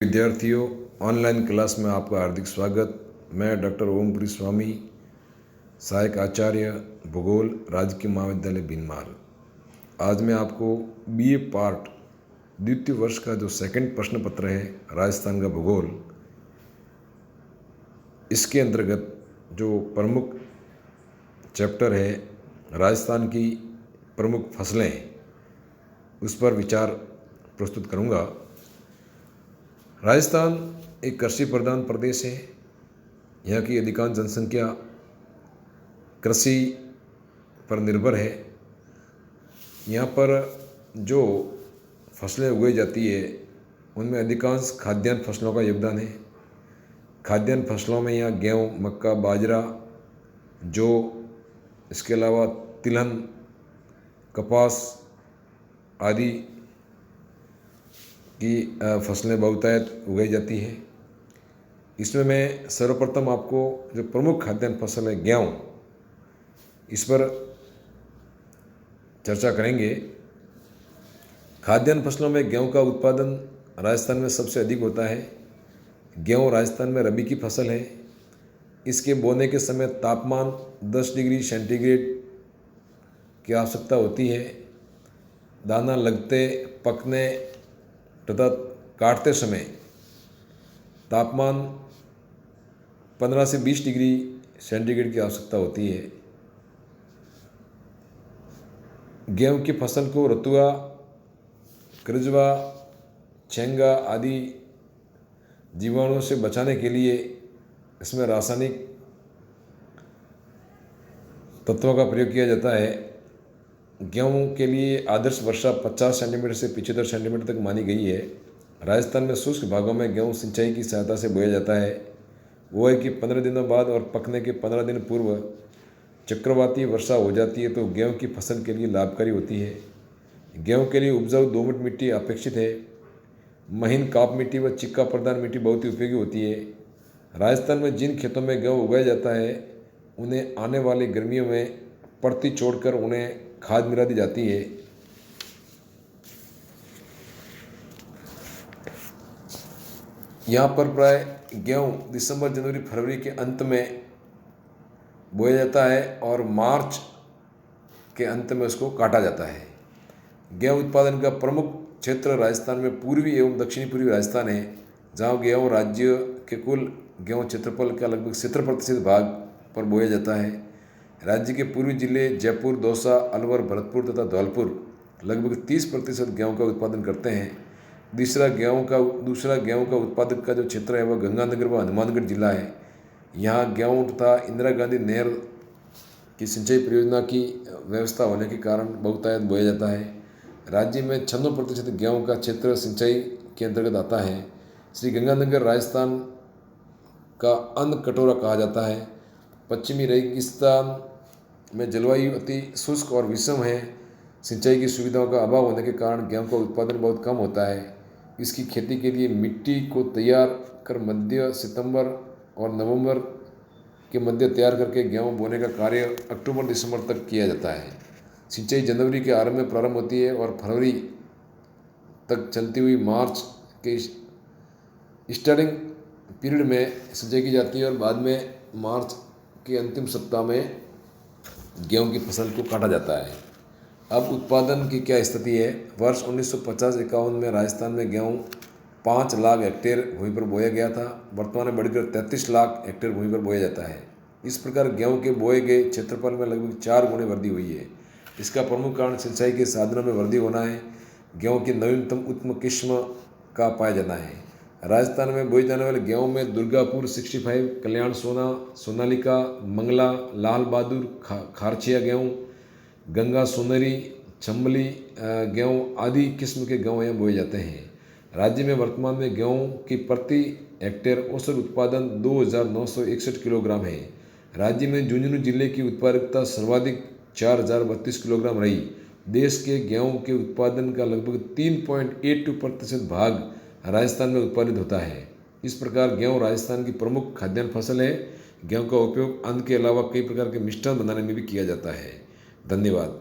विद्यार्थियों, online class में आपका हार्दिक स्वागत। मैं डॉक्टर ओमपुरी स्वामी, सहायक आचार्य भूगोल, राजकीय महाविद्यालय बीनमाल। आज मैं आपको बीए पार्ट द्वितीय वर्ष का जो सेकंड प्रश्न पत्र है राजस्थान का भूगोल, इसके अंतर्गत जो प्रमुख चैप्टर है राजस्थान की प्रमुख फसलें, उस पर विचार प्रस्तुत करूँगा। राजस्थान एक कृषि प्रधान प्रदेश है। यहाँ की अधिकांश जनसंख्या कृषि पर निर्भर है। यहाँ पर जो फसलें उगाई जाती है उनमें अधिकांश खाद्यान्न फसलों का योगदान है। खाद्यान्न फसलों में यहाँ गेहूँ, मक्का, बाजरा, जौ, इसके अलावा तिलहन, कपास आदि की फसलें बहुतायत उगाई जाती है। इसमें मैं सर्वप्रथम आपको जो प्रमुख खाद्यान्न फसल है गेहूँ, इस पर चर्चा करेंगे। खाद्यान्न फसलों में गेहूँ का उत्पादन राजस्थान में सबसे अधिक होता है। गेहूँ राजस्थान में रबी की फसल है। इसके बोने के समय तापमान 10 डिग्री सेंटीग्रेड की आवश्यकता होती है। दाना लगते, पकने तथा काटते समय तापमान 15 से 20 डिग्री सेंटीग्रेड की आवश्यकता होती है। गेहूँ की फसल को रतुआ, कृजवा, छेंगा आदि जीवाणुओं से बचाने के लिए इसमें रासायनिक तत्वों का प्रयोग किया जाता है। गेहूँ के लिए आदर्श वर्षा 50 सेंटीमीटर से 75 सेंटीमीटर तक मानी गई है। राजस्थान में शुष्क भागों में गेहूँ सिंचाई की सहायता से बोया जाता है। बुआई के 15 दिनों बाद और पकने के 15 दिन पूर्व चक्रवाती वर्षा हो जाती है तो गेहूँ की फसल के लिए लाभकारी होती है। गेहूँ के लिए उपजाऊ दोमट मिट्टी अपेक्षित है। महीन काप मिट्टी व चिक्का प्रधान मिट्टी बहुत ही उपयोगी होती है। राजस्थान में जिन खेतों में गेहूँ उगाया जाता है उन्हें आने वाली गर्मियों में परती छोड़कर उन्हें खाद मिला दी जाती है। यहाँ पर प्राय गेहूँ दिसंबर, जनवरी, फरवरी के अंत में बोया जाता है और मार्च के अंत में उसको काटा जाता है। गेहूँ उत्पादन का प्रमुख क्षेत्र राजस्थान में पूर्वी एवं दक्षिणी पूर्वी राजस्थान है, जहाँ गेहूँ राज्य के कुल गेहूँ क्षेत्रफल का लगभग 70% भाग पर बोया जाता है। राज्य के पूर्वी जिले जयपुर, दौसा, अलवर, भरतपुर तथा धौलपुर लगभग 30% गेहूँ का उत्पादन करते हैं। दूसरा गेहूँ का उत्पादक का जो क्षेत्र है वह गंगानगर व हनुमानगढ़ जिला है। यहाँ गेहूँ तथा इंदिरा गांधी नहर की सिंचाई परियोजना की व्यवस्था होने के कारण बहुतायत बोया जाता है। राज्य में 96% गेहूँ का क्षेत्र सिंचाई के अंतर्गत आता है। श्री गंगानगर राजस्थान का अन्न कटोरा कहा जाता है। पश्चिमी रेगिस्तान में जलवायु अति शुष्क और विषम है। सिंचाई की सुविधाओं का अभाव होने के कारण गेहूँ का उत्पादन बहुत कम होता है। इसकी खेती के लिए मिट्टी को तैयार कर मध्य सितंबर और नवंबर के मध्य तैयार करके गेहूँ बोने का कार्य अक्टूबर दिसंबर तक किया जाता है। सिंचाई जनवरी के आरंभ में प्रारंभ होती है और फरवरी तक चलती हुई मार्च के स्टार्टिंग पीरियड में सिंचाई की जाती है और बाद में मार्च के अंतिम सप्ताह में गेहूं की फसल को काटा जाता है। अब उत्पादन की क्या स्थिति है? वर्ष 1950-51 में राजस्थान में गेहूं 5 लाख हेक्टेयर भूमि पर बोया गया था। वर्तमान में बढ़कर 33 लाख हेक्टेयर भूमि पर बोया जाता है। इस प्रकार गेहूं के बोए गए क्षेत्रफल में लगभग 4 गुने वृद्धि हुई है। इसका प्रमुख कारण सिंचाई के साधनों में वृद्धि होना है। गेहूं की नवीनतम उत्तम किस्म का पाया जाना है। राजस्थान में बोई जाने वाले गेहूं में दुर्गापुर 65, कल्याण सोना, सोनालिका, मंगला, लाल बहादुर, खारचिया गेहूं, गंगा सोनरी, चंबली गेहूं आदि किस्म के गेहूं यहाँ बोए जाते हैं। राज्य में वर्तमान में गेहूं की प्रति हेक्टेयर औसत उत्पादन 2961 किलोग्राम है। राज्य में झुंझुनू जिले की उत्पादकता सर्वाधिक 4032 किलोग्राम रही। देश के गेहूं के उत्पादन का लगभग 3.82% भाग राजस्थान में उत्पादित होता है। इस प्रकार गेहूं राजस्थान की प्रमुख खाद्यान्न फसल है। गेहूं का उपयोग अन्न के अलावा कई प्रकार के मिष्ठान बनाने में भी किया जाता है। धन्यवाद।